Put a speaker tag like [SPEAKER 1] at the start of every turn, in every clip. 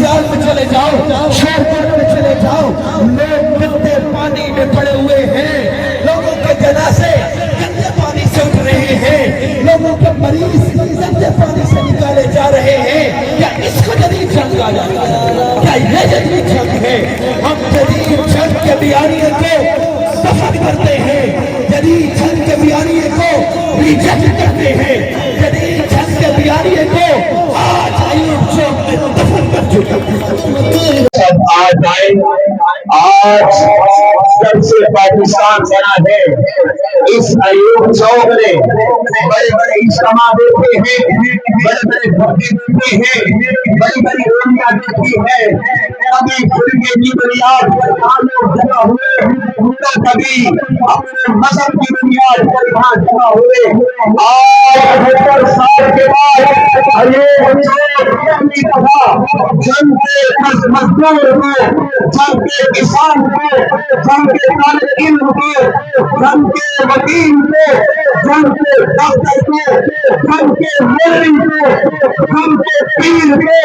[SPEAKER 1] سیال میں چلے جاؤ، شورگل میں چلے جاؤ، لوگ گندے پانی میں پڑے ہوئے ہیں، لوگوں کے جنازے گندے پانی سے اٹھ رہے ہیں، لوگوں کے مریض گندے پانی سے نکالے جا رہے ہیں۔ کیا اس کو جدید جنگ کہا جاتا ہے؟ کیا یہ جدید جنگ ہے؟ ہم جدید جنگ کے بیانیے کو دفن کرتے ہیں، جدید جنگ کے بیانیے کو ریجیکٹ کرتے ہیں، جدید جنگ کے بیانیے کو آج ایوب چوک میں دفن کر چکے ہیں۔
[SPEAKER 2] آج جب سے پاکستان بنا ہے، اس ایوب چوک نے بڑے بڑے اجتماع دیکھے ہیں، بڑے بڑے بھوٹے دیکھے ہیں، بڑی بڑی رولیاں دیکھی ہیں، کبھی فرقے کی بنیاد پر لوگ جمع ہوئے، کبھی اپنے مذہب کی بنیاد پر یہاں جمع ہوئے۔ آج 70 سال کے بعد ایوب چوک اپنی طرح جنگ کے مزدور کو، جنگ کے کسان کو، جنگ کے طالب علم کو، جنگ کے وکیل کو، جنگ کے ڈاکٹر کو، جنگ کے مولوی کو، جنگ کے پیر کو،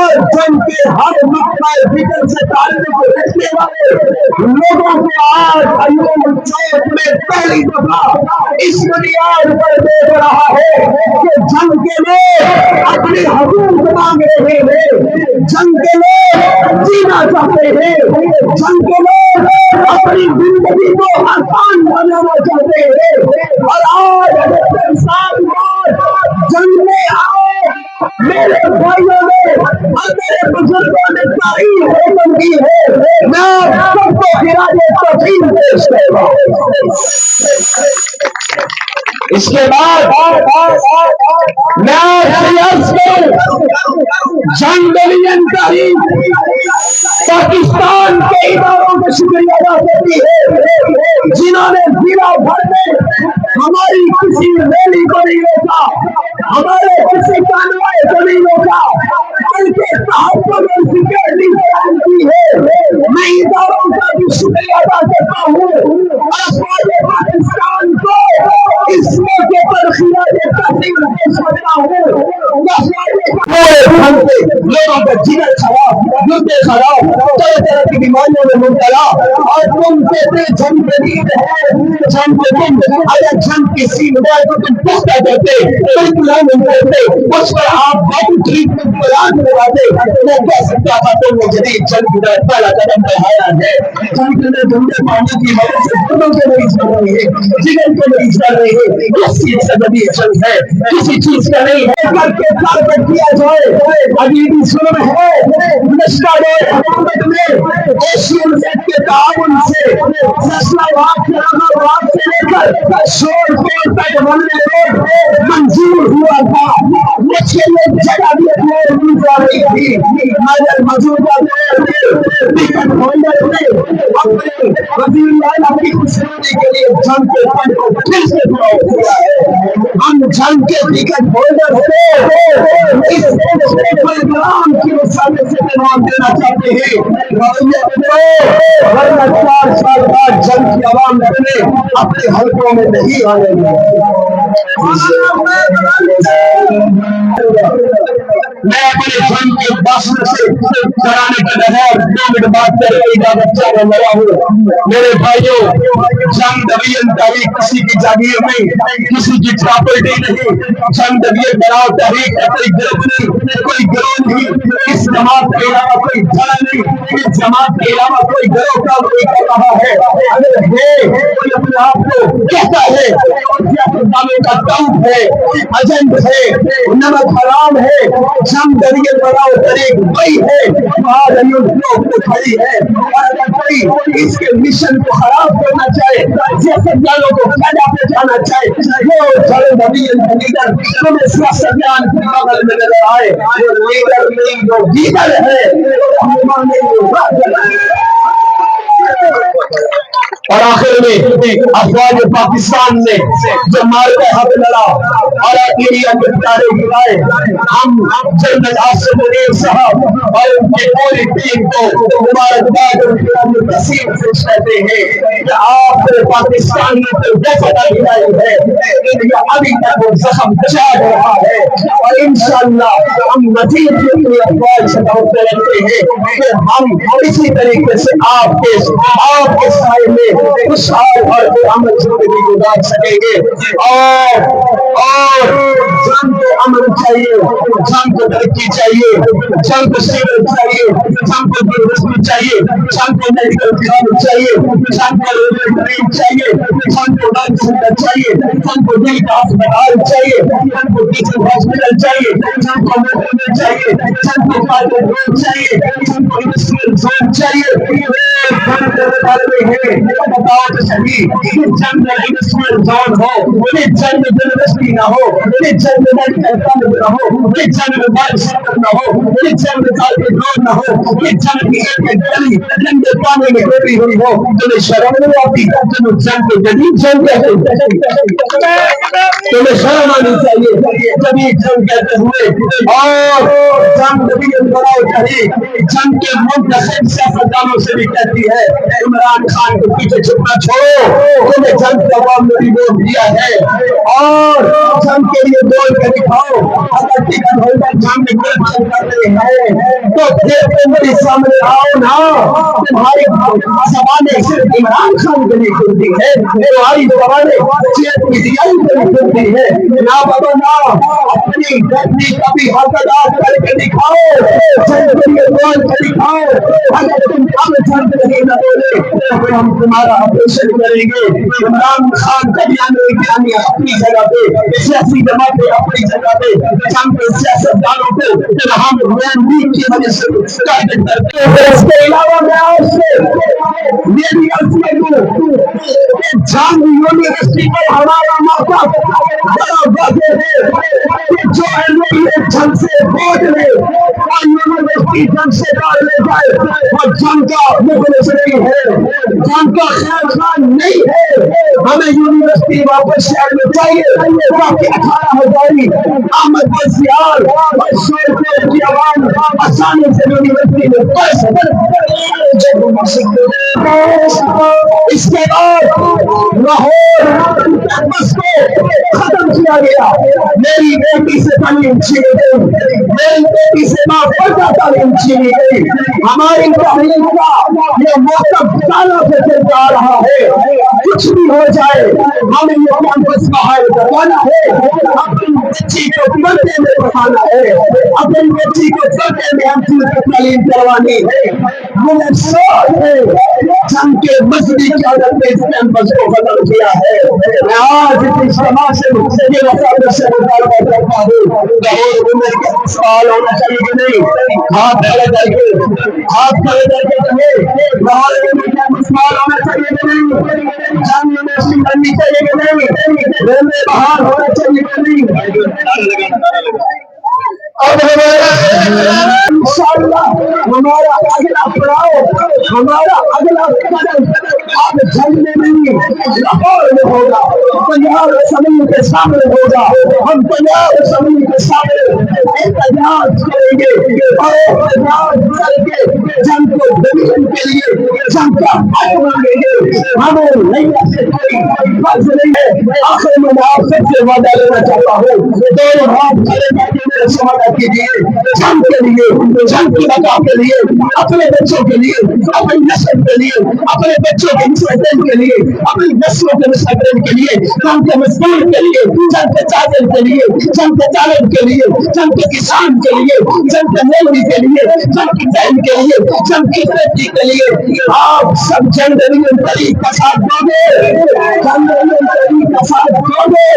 [SPEAKER 2] اور جنگ کے ہر نقطہ فکر سے تعلق رکھنے والے لوگوں کو آج ایوب چوک میں پہلی دفعہ اس بنیاد پر دیکھ رہا ہے کہ جنگ کے لوگ اپنے حقوق مانگ رہے ہیں، جنگ کے لوگ جینا چاہتے ہیں، جنگ کے لوگ اپنی زندگی کو آسان بنانا چاہتے ہیں، اور آج 70 سال بعد جنگ میں آؤ میرے بھائیوں نے اور میرے بزرگوں نے تاریخ روشن کی ہے۔ میں سب کو خراج تحسین پیش کر رہا ہوں۔ اس کے بعد میں جنگ ڈویژن تحریک پاکستان کے اداروں کو شکریہ ادا کرتی ہے، جنہوں نے ضلع بھر میں ہماری کسی ریلی کو نہیں روکا، ہمارے کسی کانوائے کو نہیں روکا، بلکہ تحفظ اور سیکورٹی قائم کی ہے۔ میں اداروں کا بھی شکریہ ادا کرتا ہوں اور افواج پاکستان کو اس موقع پر خراج تحسین پیش کرتا ہوں۔ لوگوں کا جگر خراب، جوتے خراب، طرح طرح کی بیماریوں میں مبتلا، اور تم کہتے جنگ جدید ہے، جنگ کو تم اگر جنگ کی سین ہے تو تم پختہ کرتے، پلان کرتے، اس پر آپ باقی ٹریٹمنٹ پلان کرواتے۔ میں کہہ سکتا تھا تم نے جدید جنگ کی پہلا قدم بڑھایا ہے۔ جنگ کے گندے پانی کی وجہ سے خودوں کے مریض بن رہے ہیں، جگر کے مریض بن رہے ہیں، اس چیز کا جدید جنگ ہے، کسی چیز کا نہیں ہے۔ کر کے کارپٹ کیا جائے، ابھی بھی ظلم ہے۔ نشکار حکومت میں ایشین سیٹ کے تعاون سے نسلہ واق سے لے کر شور پور تک بننے روڈ منظور ہوا تھا، مجھے یہ جگہ بھی اپنے جا رہی تھی، مگر موجودہ دور میں ٹکٹ ہولڈر نے اپنے وزیر اعلیٰ کی خوشنودی کے لیے جنگ کے فنڈ کو پھر سے بلاؤ کیا ہے۔ ہم جنگ کے ٹکٹ ہولڈر سے اس پروگرام کی وسعت سے پیغام دینا چاہتے ہیں، ورنہ 4 سال بعد جنگ کی عوام نے اپنے حلقوں میں نہیں آنے گے۔ میں اپنے جنگ کے باشندوں سے کرانے کے بغیر 2 منٹ بات کرنے کی اجازت چاہنے والا ہوں۔ میرے بھائیوں، جنگ ڈویژن تحریک کسی کی جاگیر نہیں، کسی کی پراپرٹی نہیں، جنگ ڈویژن بناؤ تحریک کا کوئی گروپ نہیں، کوئی گروہ نہیں، اس جماعت کے علاوہ کوئی دھڑا نہیں، اس جماعت کے علاوہ کوئی گروہ کا کوئی کر رہا ہے۔ اگر یہ کوئی اپنے آپ کو کہتا ہے اور کا ٹاؤٹ ہے، ایجنٹ ہے، نمک حرام ہے، جنگ ڈویژن بناؤ تحریک وہی ہے آج ایوب چوک پہ کھڑی ہے۔ اور اگر کوئی اس کے مشن کو خراب کرنا چاہے، سیاستدانوں کو فائدہ پہنچانا چاہے، وہ جنگ ڈویژن کا لیڈر تمہیں سیاستدان کے بغل میں نظر آئے، وہ لیڈر نہیں، وہ لیڈر ہے، رہنما نہیں، وہ راجل ہے۔ اور آخر میں افواج پاکستان نے جو مارکہ حق لڑا اور اپنی پیارے گرائے، ہم جنرل آصف منیر صاحب اور ان کے ہماری ٹیم کو مبارکباد اور تقسیم پیش کرتے ہیں کہ آپ نے پاکستانیوں کو وہ فتح دلائی ہے انڈیا ابھی تک وہ زخم چاٹ رہا ہے اور انشاءاللہ ہم مزید اپنی افواج سے توقع رکھتے ہیں کہ ہم اسی طریقے سے آپ کے سائے میں خوشحال اور پرامن زندگی گزار سکیں گے اور جنگ کو امن چاہیے، جنگ کو ترقی چاہیے، جنگ کو سیول چاہیے، جنگ کو دلچسپی چاہیے، جنگ کو میڈیکل کام چاہیے، جنگ کو ریلوے ٹرین چاہیے، جنگ کو ڈاک سینٹر چاہیے، جنگ کو دل کا اسپتال چاہیے، جنگ کو ٹیچنگ ہاسپٹل چاہیے، جنگ کو میٹرو چاہیے، جنگ کو پائلٹ روڈ چاہیے، جنگ کو انڈسٹریل زون چاہیے۔ جنگ کرنے والے ہیں بتاؤ تو صحیح، جنگ میں انڈسٹریل زون ہو، جنگ میں یونیورسٹی نہ ہو، جنگ میں میڈیکل کالج نہ ہو، جنگ میں بائیو سیکٹر نہ ہو، جنگ میں کالج روڈ نہ ہو، جنگ کی ایک گلی گندے پانی میں ڈوبی ہوئی ہو، تمہیں شرم نہیں آتی؟ تم جنگ کو جدید جنگ کہتے ہو، تمہیں شرم آنی چاہیے جدید جنگ کہتے ہوئے۔ اور جنگ جدید بڑاؤ چاہیے، جنگ کے منتخب سیاستدانوں سے بھی کہتی ہے عمران خان کے پیچھے چھپنا چھوڑو، تمہیں جنگ کا عوام نے بھی ووٹ دیا ہے اور جنگ کے لیے بول کے دکھاؤ۔ اگر ٹکٹ ہولڈر جنگ میں کرپشن کر رہے ہیں تو پھر تمہارے سامنے آؤ نا، تمہاری زبانیں صرف عمران خان کے لیے کھلتی ہے، تمہاری زبانیں صرف PTI کے لیے کھلتی ہے۔ نہ بابا نا، اپنی گردی کبھی حقدار کر کے دکھاؤ، جنگ کے لیے بول کے دکھاؤ۔ اگر تم اب جنگ نہیں نہ بولے تو پھر ہم تمہارا آپریشن کریں گے۔ عمران خان کا اپنی جگہ پہ، سیاسی جماعتیں اپنی جگہ پہ، جنگ کے سیاستدانوں کو ہم لیگ کی وجہ سے ٹارگٹ کرتے ہیں۔ اس کے علاوہ میں آپ سے یہ بھی عرض کروں کہ جنگ یونیورسٹی پر ہمارا موقع بڑا واضح ہے کہ جو MLA جنگ سے ووٹ لے اور یونیورسٹی جنگ سے باہر لے جائے اور جنگ کا مخلص نہیں ہے، جنگ کا خیر خواہ نہیں ہے، ہمیں یونیورسٹی واپس شہر میں چاہیے تاکہ 18,000 احمد بزیار اور شورپور کی عوام آسانی سے یونیورسٹی میں پڑھ سکے۔ اس کے بعد لاہور کیمپس کو ختم کیا گیا، میری بیٹی سے تعلیم چھینی گئی، میری بیٹی سے ماں پردہ تعلیم چھینی گئی، ہماری تعلیم کا یہ موقف سالوں سے چلتا آ رہا ہے۔ کچھ بھی ہو جائے ہمیں یہ کیمپس بحال کروانا ہے، اپنی بچی کو پردے میں پڑھانا ہے، اپنی بچی کو پردے میں ہم تعلیم کروانی ہے۔ مجھے افسوس ہے جنگ کے مذہبی قیادت نے اس کیمپس کو ختم کیا ہے۔ میں آج اس اجتماع سے یہ مسائل سے مطالبہ کرتا ہوں، لاہور میں سوال ہونا چاہیے کہ نہیں، ہاتھ کھڑے کر کے کہیں لاہور میں سوال ہونا چاہیے کہ نہیں، جنگ یونیورسٹی بننی چاہیے کہ نہیں، ریلوے بحال ہونا چاہیے کہ نہیں۔ اب انشاءاللہ ہمارا اگلا پڑاؤ، ہمارا اگلا قدم اب جنگ میں نہیں لاہور میں ہوگا، پنجاب اسمبلی کے سامنے ہوگا۔ ہم پنجاب اسمبلی کے سامنے احتجاج کریں گے اور احتجاج کر کے جنگ کو ڈویژن کے لیے جنگ کا حق مانگیں گے۔ ہمیں نہیں سے کوئی فرض نہیں ہے۔ آخر میں آپ سب سے وعدہ لینا چاہتا ہوں، دونوں ہاتھ کھڑے کر کے میرے سے وعدہ کیجیے، جنگ کے لیے، جنگ کی بقا کے لیے، اپنے بچوں کے لیے، اپنی نسل کے لیے، اپنے بچوں کے مستقبل کے لیے، اپنی نسلوں کے مستقبل کے لیے، جنگ کے مزدور کے لیے، جنگ کے تاجر کے لیے، جنگ کے طالب کے لیے، جنگ کے کسان کے لیے، جنگ کے مولوی کے لیے، جنگ کی بہن کے لیے، جنگ کی بیٹی کے لیے آپ سب جنگ طریق کا ساتھ دو گے، جنگ طریق کا ساتھ دو گے۔